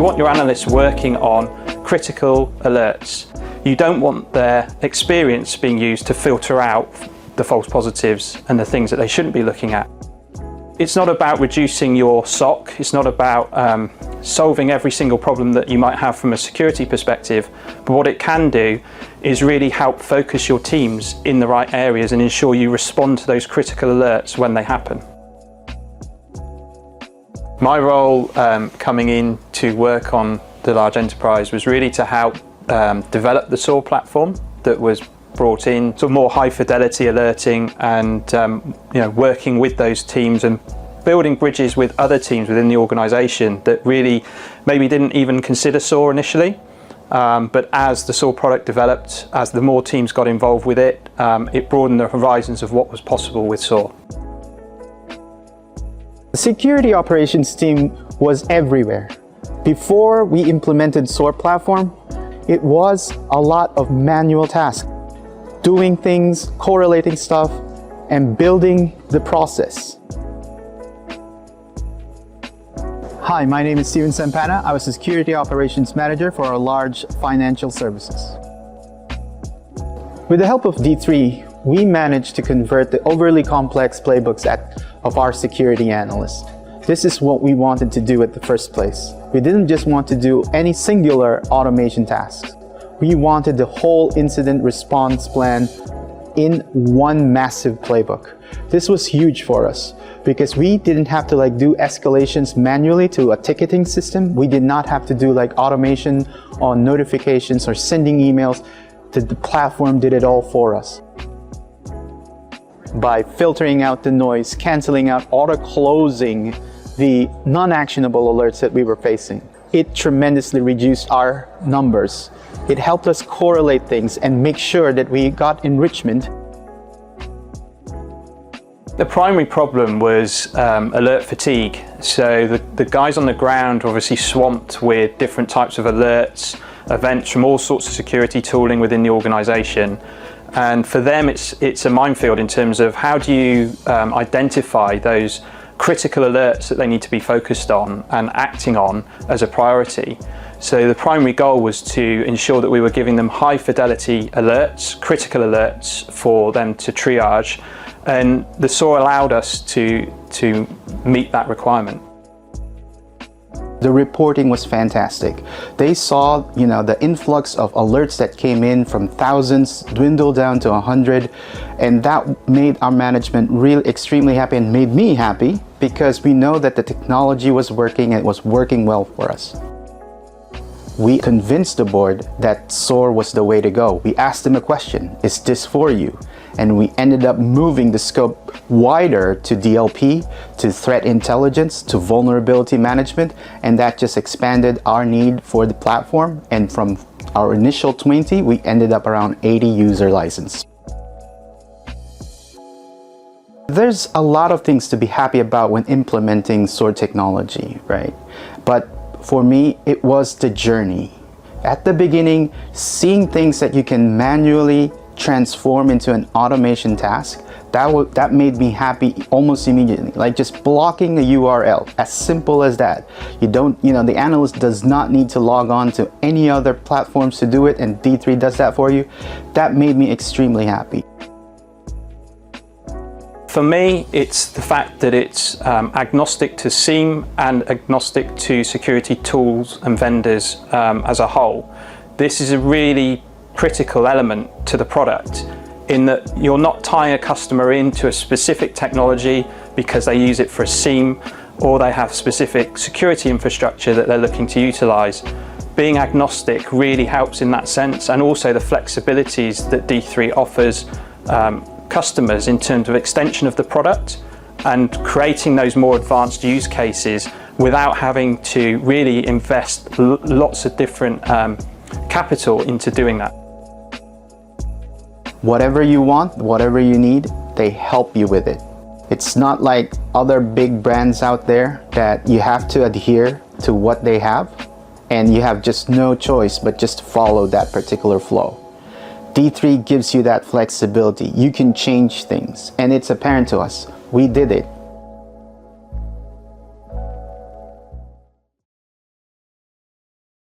You want your analysts working on critical alerts. You don't want their experience being used to filter out the false positives and the things that they shouldn't be looking at. It's not about reducing your SOC, it's not about solving every single problem that you might have from a security perspective, but what it can do is really help focus your teams in the right areas and ensure you respond to those critical alerts when they happen. My role coming in to work on the large enterprise was really to help develop the SOAR platform that was brought in, so more high fidelity alerting and working with those teams and building bridges with other teams within the organization that really maybe didn't even consider SOAR initially. But as the SOAR product developed, as the more teams got involved with it, it broadened the horizons of what was possible with SOAR. The security operations team was everywhere. Before we implemented SOAR platform, it was a lot of manual tasks. Doing things, correlating stuff, and building the process. Hi, my name is Steven Sampana. I was the Security Operations Manager for our large financial services. With the help of D3, we managed to convert the overly complex playbooks of our security analysts. This is what we wanted to do at the first place. We didn't just want to do any singular automation tasks. We wanted the whole incident response plan in one massive playbook. This was huge for us because we didn't have to do escalations manually to a ticketing system. We did not have to do automation on notifications or sending emails. The platform did it all for us. By filtering out the noise, canceling out, auto-closing the non-actionable alerts that we were facing, it tremendously reduced our numbers. It helped us correlate things and make sure that we got enrichment. The primary problem was alert fatigue. So the guys on the ground were obviously swamped with different types of alerts, events from all sorts of security tooling within the organization. And for them, it's a minefield in terms of how do you identify those critical alerts that they need to be focused on and acting on as a priority. So the primary goal was to ensure that we were giving them high fidelity alerts, critical alerts for them to triage, and the SOAR allowed us to meet that requirement. The reporting was fantastic. They saw, the influx of alerts that came in from thousands dwindle down to 100, and that made our management really extremely happy and made me happy because we know that the technology was working and it was working well for us. We convinced the board that SOAR was the way to go. We asked them a question, is this for you? And we ended up moving the scope wider to DLP, to threat intelligence, to vulnerability management, and that just expanded our need for the platform. And from our initial 20, we ended up around 80 user license. There's a lot of things to be happy about when implementing SOAR technology, right? But for me, it was the journey. At the beginning, seeing things that you can manually transform into an automation task, that made me happy almost immediately. Like just blocking a URL, as simple as that. The analyst does not need to log on to any other platforms to do it, and D3 does that for you. That made me extremely happy. For me, it's the fact that it's agnostic to SIEM and agnostic to security tools and vendors as a whole. This is a really critical element to the product in that you're not tying a customer into a specific technology because they use it for a SIEM or they have specific security infrastructure that they're looking to utilize. Being agnostic really helps in that sense, and also the flexibilities that D3 offers customers in terms of extension of the product and creating those more advanced use cases without having to really invest lots of different capital into doing that. Whatever you want, whatever you need, they help you with it. It's not like other big brands out there that you have to adhere to what they have and you have just no choice but just follow that particular flow. D3 gives you that flexibility. You can change things, and it's apparent to us. We did it.